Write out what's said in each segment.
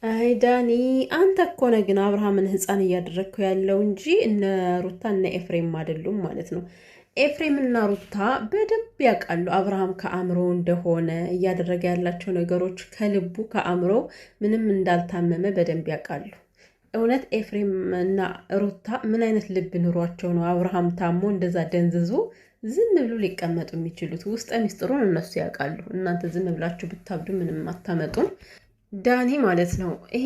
አይ ዳኒ አንተ እኮ ነህ ግን አብርሃምን ህፃን እያደረግከው ያለው እንጂ እነ ሩታ እነ ኤፍሬም አይደሉም ማለት ነው። ኤፍሬም እና ሩታ በደንብ ያውቃሉ አብርሃም ከአእምሮ እንደሆነ እያደረገ ያላቸው ነገሮች ከልቡ ከአእምሮ ምንም እንዳልታመመ በደንብ ያውቃሉ። እውነት ኤፍሬም እና ሩታ ምን አይነት ልብ ኑሯቸው ነው አብርሃም ታሞ እንደዛ ደንዝዞ ዝም ብሎ ሊቀመጡ የሚችሉት? ውስጠ ሚስጥሩን እነሱ ያውቃሉ። እናንተ ዝም ብላችሁ ብታብዱ ምንም አታመጡም። ዳኒ ማለት ነው። ይሄ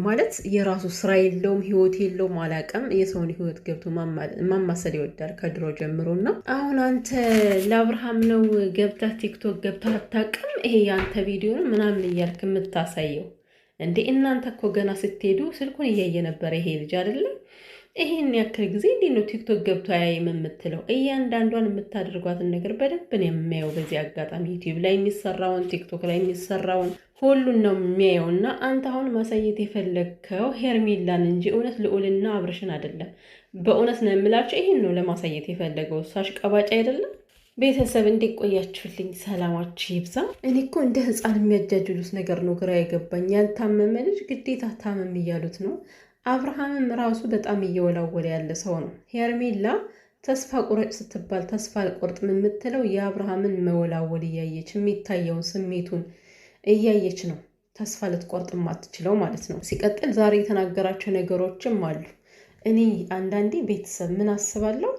ማለት የራሱ ስራ የለውም፣ ህይወት የለውም። አላውቅም። የሰውን ህይወት ገብቶ ማማሰል ይወዳል ከድሮ ጀምሮ እና አሁን አንተ ለአብርሃም ነው ገብተህ ቲክቶክ ገብተህ አታውቅም? ይሄ የአንተ ቪዲዮ ነው ምናምን እያልክ የምታሳየው እንዴ? እናንተ እኮ ገና ስትሄዱ ስልኩን እያየ ነበር ይሄ ልጅ አይደለም? ይሄን ያክል ጊዜ እንዴት ነው ቲክቶክ ገብቶ አያይም የምትለው? እያንዳንዷን የምታደርጓትን ነገር በደንብ ነው የሚያየው። በዚህ አጋጣሚ ዩቲዩብ ላይ የሚሰራውን ቲክቶክ ላይ የሚሰራውን ሁሉን ነው የሚያየው። እና አንተ አሁን ማሳየት የፈለግከው ሄርሜላን እንጂ እውነት ልዑልና አብርሽን አይደለም። በእውነት ነው የምላቸው። ይሄን ነው ለማሳየት የፈለገው። እሷሽ ቀባጭ አይደለም። ቤተሰብ እንዴት ቆያችሁልኝ? ሰላማችሁ ይብዛ። እኔ እኮ እንደ ህፃን የሚያጃጅሉት ነገር ነው ግራ የገባኝ። ያልታመመ ልጅ ግዴታ ታመም እያሉት ነው። አብርሃምም ራሱ በጣም እየወላወለ ያለ ሰው ነው። ሄርሜላ ተስፋ ቁረጭ ስትባል ተስፋ አልቆርጥም የምትለው የአብርሃምን መወላወል እያየች የሚታየውን ስሜቱን እያየች ነው ተስፋ ልትቆርጥ የማትችለው ማለት ነው። ሲቀጥል ዛሬ የተናገራቸው ነገሮችም አሉ። እኔ አንዳንዴ ቤተሰብ ምን አስባለሁ፣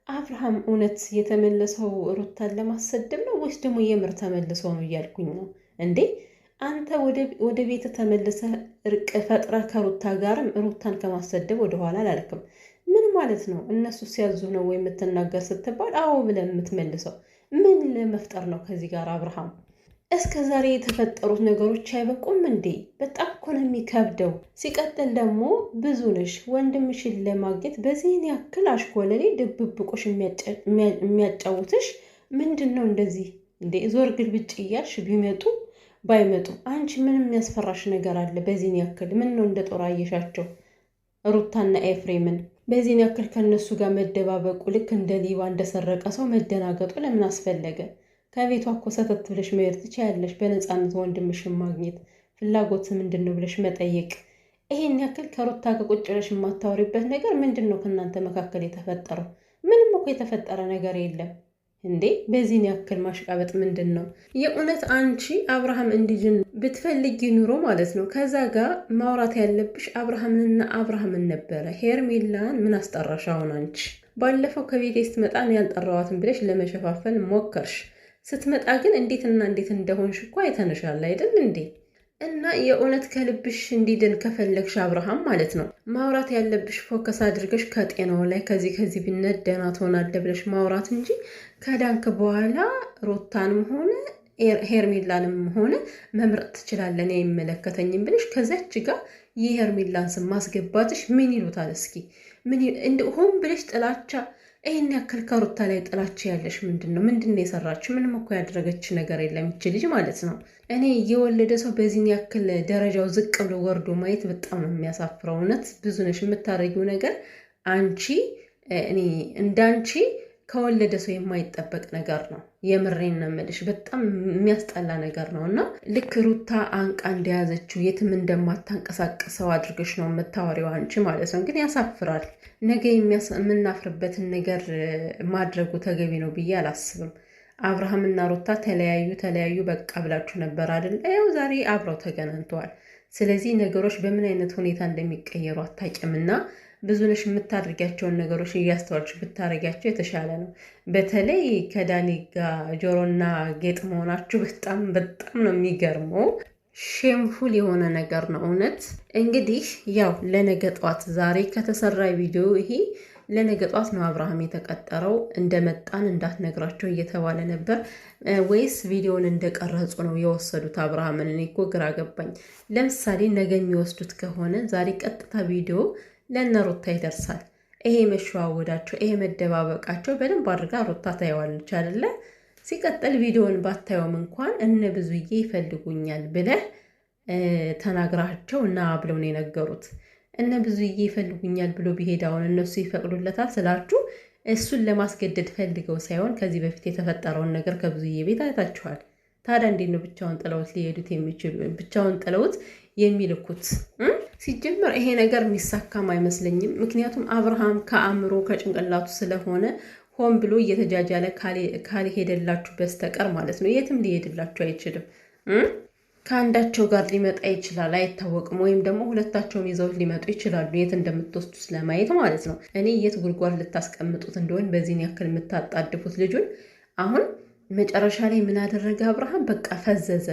አብርሃም እውነት የተመለሰው ሩታን ለማሰደብ ነው ወይስ ደግሞ የምር ተመልሰው ነው እያልኩኝ ነው እንዴ። አንተ ወደ ቤት ተመልሰህ እርቅ ፈጥረህ ከሩታ ጋርም ሩታን ከማሰደብ ወደኋላ አላልክም። ምን ማለት ነው? እነሱ ሲያዙ ነው ወይ የምትናገር ስትባል አዎ ብለን የምትመልሰው ምን ለመፍጠር ነው? ከዚህ ጋር አብርሃም እስከ ዛሬ የተፈጠሩት ነገሮች አይበቁም እንዴ? በጣም እኮ ነው የሚከብደው። ሲቀጥል ደግሞ ብዙ ነሽ ወንድምሽን ለማግኘት በዚህን ያክል አሽኮለሌ ድብብቆሽ የሚያጫውትሽ ምንድን ነው? እንደዚህ እንዴ ዞር ግልብጭ እያልሽ ቢመጡ ባይመጡ አንቺ ምንም የሚያስፈራሽ ነገር አለ? በዚህን ያክል ምን ነው እንደ ጦር አየሻቸው ሩታና ኤፍሬምን? በዚህን ያክል ከነሱ ጋር መደባበቁ ልክ እንደ ሌባ እንደሰረቀ ሰው መደናገጡ ለምን አስፈለገ? ከቤቷ እኮ ሰተት ብለሽ መሄድ ትችያለሽ። በነፃነት ወንድምሽን ማግኘት ፍላጎት ምንድን ነው ብለሽ መጠየቅ። ይሄን ያክል ከሩታ ጋር ቁጭ ብለሽ የማታወሪበት ነገር ምንድን ነው? ከእናንተ መካከል የተፈጠረው ምንም እኮ የተፈጠረ ነገር የለም እንዴ። በዚህን ያክል ማሽቃበጥ ምንድን ነው? የእውነት አንቺ አብርሃም እንዲድን ብትፈልጊ ኑሮ ማለት ነው ከዛ ጋር ማውራት ያለብሽ አብርሃምንና አብርሃምን ነበረ። ሄርሜላን ምን አስጠራሽ? አሁን አንቺ ባለፈው ከቤቴ ስትመጣ ያልጠራዋትን ብለሽ ለመሸፋፈል ሞከርሽ። ስትመጣ ግን እንዴትና እንዴት እንደሆንሽ እኮ አይተንሻል አይደል እንዴ? እና የእውነት ከልብሽ እንዲድን ከፈለግሽ አብርሃም ማለት ነው ማውራት ያለብሽ ፎከስ አድርገሽ ከጤናው ላይ ከዚህ ቢነት ደህና ትሆናለህ ብለሽ ማውራት እንጂ ከዳንክ በኋላ ሩታንም ሆነ ሄርሜላንም ሆነ መምረጥ ትችላለን አይመለከተኝም ብለሽ ከዛች ጋር የሄርሜላን ስም ማስገባትሽ ምን ይሉታል? እስኪ ምን ሆን ብለሽ ጥላቻ ይሄን ያክል ከሩታ ላይ ጥላቻ ያለሽ ምንድን ነው? የሰራችው? ምንም እኮ ያደረገች ነገር የለም ይች ልጅ ማለት ነው። እኔ የወለደ ሰው በዚህን ያክል ደረጃው ዝቅ ብሎ ወርዶ ማየት በጣም ነው የሚያሳፍረው። እውነት ብዙ ነሽ የምታደርጊው ነገር አንቺ። እኔ እንዳንቺ ከወለደ ሰው የማይጠበቅ ነገር ነው። የምሬን ነው የምልሽ። በጣም የሚያስጠላ ነገር ነው። እና ልክ ሩታ አንቃ እንደያዘችው የትም እንደማታንቀሳቀሰው አድርገሽ ነው የምታወሪው አንቺ ማለት ነው። ግን ያሳፍራል። ነገ የምናፍርበትን ነገር ማድረጉ ተገቢ ነው ብዬ አላስብም። አብርሃምና ሩታ ተለያዩ በቃ ብላችሁ ነበር አይደል? ያው ዛሬ አብረው ተገናኝተዋል። ስለዚህ ነገሮች በምን አይነት ሁኔታ እንደሚቀየሩ አታውቂምና ብዙ ነሽ የምታደርጊያቸውን ነገሮች እያስተዋልሽ ብታደርጊያቸው የተሻለ ነው። በተለይ ከዳኒ ጋር ጆሮና ጌጥ መሆናችሁ በጣም ነው የሚገርመው። ሼምፉል የሆነ ነገር ነው እውነት። እንግዲህ ያው ለነገ ጧት ዛሬ ከተሰራ ቪዲዮ ይሄ ለነገ ጧት ነው አብርሃም የተቀጠረው። እንደመጣን እንዳትነግራቸው እየተባለ ነበር ወይስ ቪዲዮውን እንደቀረጹ ነው የወሰዱት አብርሃምን? እኔ እኮ ግራ ገባኝ። ለምሳሌ ነገ የሚወስዱት ከሆነ ዛሬ ቀጥታ ቪዲዮ ለእነ ሩታ ይደርሳል። ይሄ መሸዋወዳቸው ይሄ መደባበቃቸው በደንብ አድርጋ ሩታ ታየዋለች አይደለ? ሲቀጥል ቪዲዮውን ባታየውም እንኳን እነ ብዙዬ ይፈልጉኛል ብለህ ተናግራቸው እና ብለው ነው የነገሩት። እነ ብዙዬ ይፈልጉኛል ብሎ ቢሄድ አሁን እነሱ ይፈቅዱለታል ስላችሁ እሱን ለማስገደድ ፈልገው ሳይሆን ከዚህ በፊት የተፈጠረውን ነገር ከብዙዬ ቤት አይታችኋል። ታዲያ እንዴት ነው ብቻውን ጥለውት ሊሄዱት የሚችሉ ብቻውን ጥለውት የሚልኩት? ሲጀመር ይሄ ነገር የሚሳካም አይመስለኝም። ምክንያቱም አብርሃም ከአእምሮ ከጭንቅላቱ ስለሆነ ሆን ብሎ እየተጃጃለ ካልሄደላችሁ በስተቀር ማለት ነው የትም ሊሄድላችሁ አይችልም። ከአንዳቸው ጋር ሊመጣ ይችላል፣ አይታወቅም። ወይም ደግሞ ሁለታቸውን ይዘውት ሊመጡ ይችላሉ፣ የት እንደምትወስዱ ስለማየት ማለት ነው። እኔ የት ጉድጓድ ልታስቀምጡት እንደሆን በዚህን ያክል የምታጣድፉት ልጁን። አሁን መጨረሻ ላይ ምን አደረገ አብርሃም? በቃ ፈዘዘ።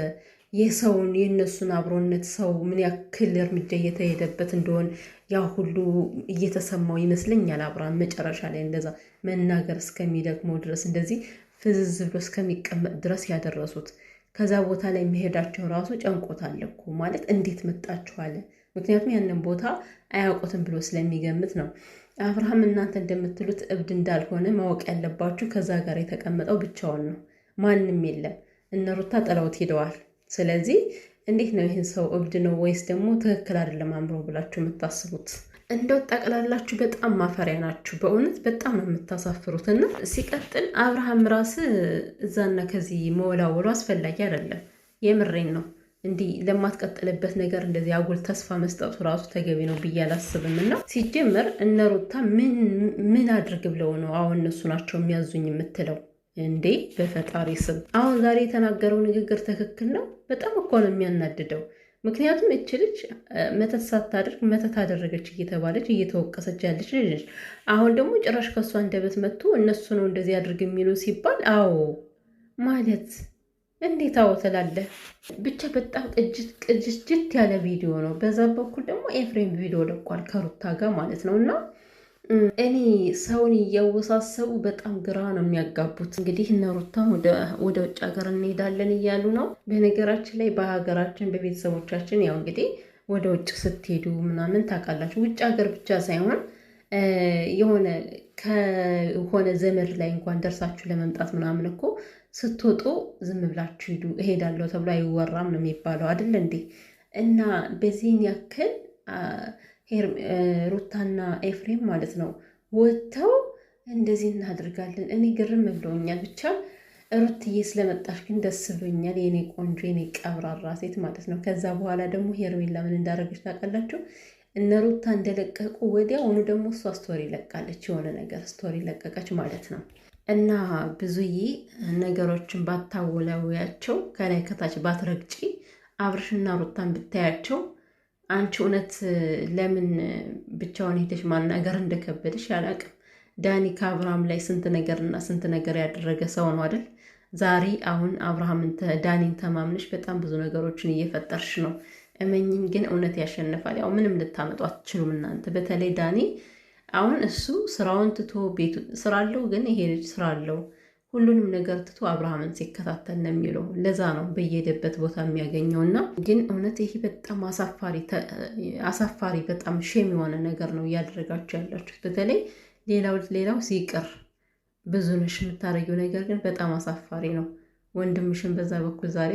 የእነሱን አብሮነት ሰው ምን ያክል እርምጃ እየተሄደበት እንደሆን ያ ሁሉ እየተሰማው ይመስለኛል። አብርሃም መጨረሻ ላይ እንደዛ መናገር እስከሚደክመው ድረስ እንደዚህ ፍዝዝ ብሎ እስከሚቀመጥ ድረስ ያደረሱት። ከዛ ቦታ ላይ መሄዳቸው ራሱ ጨንቆታል እኮ ማለት እንዴት መጣችኋለ? ምክንያቱም ያንን ቦታ አያውቁትም ብሎ ስለሚገምት ነው። አብርሃም እናንተ እንደምትሉት እብድ እንዳልሆነ ማወቅ ያለባችሁ ከዛ ጋር የተቀመጠው ብቻውን ነው፣ ማንም የለም። እነ ሩታ ጥለውት ሄደዋል። ስለዚህ እንዴት ነው ይህን ሰው እብድ ነው ወይስ ደግሞ ትክክል አይደለም አምሮ ብላችሁ የምታስቡት? እንደው ጠቅላላችሁ በጣም ማፈሪያ ናችሁ። በእውነት በጣም ነው የምታሳፍሩት። እና ሲቀጥል አብርሃም ራስ እዛና ከዚህ መወላወሉ አስፈላጊ አይደለም። የምሬን ነው። እንዲህ ለማትቀጥልበት ነገር እንደዚህ አጉል ተስፋ መስጠቱ ራሱ ተገቢ ነው ብዬ አላስብም። እና ሲጀመር እነ ሩታ ምን አድርግ ብለው ነው አሁን እነሱ ናቸው የሚያዙኝ የምትለው እንዴ? በፈጣሪ ስም አሁን ዛሬ የተናገረው ንግግር ትክክል ነው? በጣም እኮ ነው የሚያናድደው። ምክንያቱም እች ልጅ መተት ሳታደርግ መተት አደረገች እየተባለች እየተወቀሰች ያለች ልጅ፣ አሁን ደግሞ ጭራሽ ከእሷ አንደበት መጥቶ እነሱ ነው እንደዚህ አድርግ የሚሉ ሲባል አዎ ማለት እንዴት አዎ ትላለህ? ብቻ በጣም ቅጅት ያለ ቪዲዮ ነው። በዛ በኩል ደግሞ ኤፍሬም ቪዲዮ ለቋል ከሩታ ጋር ማለት ነው። እና እኔ ሰውን እያወሳሰቡ በጣም ግራ ነው የሚያጋቡት። እንግዲህ እነ ሩታም ወደ ውጭ ሀገር እንሄዳለን እያሉ ነው። በነገራችን ላይ በሀገራችን በቤተሰቦቻችን ያው እንግዲህ ወደ ውጭ ስትሄዱ ምናምን ታውቃላችሁ፣ ውጭ ሀገር ብቻ ሳይሆን ከሆነ ዘመድ ላይ እንኳን ደርሳችሁ ለመምጣት ምናምን እኮ ስትወጡ ዝም ብላችሁ ሂዱ እሄዳለሁ ተብሎ አይወራም ነው የሚባለው አይደል እንዴ? እና በዚህን ያክል ሩታና ኤፍሬም ማለት ነው ወጥተው እንደዚህ እናድርጋለን። እኔ ግርም ብለውኛል። ብቻ ሩትዬ ስለመጣሽ ግን ደስ ብሎኛል። የኔ ቆንጆ የኔ ቀብራራ ሴት ማለት ነው። ከዛ በኋላ ደግሞ ሄርሜላ ምን እንዳደረገች ታውቃላችሁ? እነ ሩታ እንደለቀቁ ወዲያውኑ ደግሞ እሷ ስቶሪ ለቃለች። የሆነ ነገር ስቶሪ ለቀቀች ማለት ነው። እና ብዙዬ ነገሮችን ባታወላውያቸው፣ ከላይ ከታች ባትረግጪ፣ አብርሽና ሩታን ብታያቸው አንቺ እውነት ለምን ብቻውን ሄደሽ ማናገር እንደከበደሽ አላውቅም። ዳኒ ከአብርሃም ላይ ስንት ነገርና ስንት ነገር ያደረገ ሰው ነው አይደል? ዛሬ አሁን ዳኒን ተማምነሽ በጣም ብዙ ነገሮችን እየፈጠርሽ ነው። እመኝኝ ግን እውነት ያሸንፋል። ያው ምንም ልታመጡ አትችሉም እናንተ። በተለይ ዳኒ አሁን እሱ ስራውን ትቶ ቤቱ ስራ አለው፣ ግን ይሄ ልጅ ስራ አለው ሁሉንም ነገር ትቶ አብርሃምን ሲከታተል ነው የሚለው። ለዛ ነው በየሄደበት ቦታ የሚያገኘው። እና ግን እውነት ይሄ በጣም አሳፋሪ በጣም ሼም የሆነ ነገር ነው እያደረጋችሁ ያላችሁት። በተለይ ሌላው ሲቅር ብዙ ነሽ የምታደርጊው ነገር ግን በጣም አሳፋሪ ነው። ወንድምሽን በዛ በኩል ዛሬ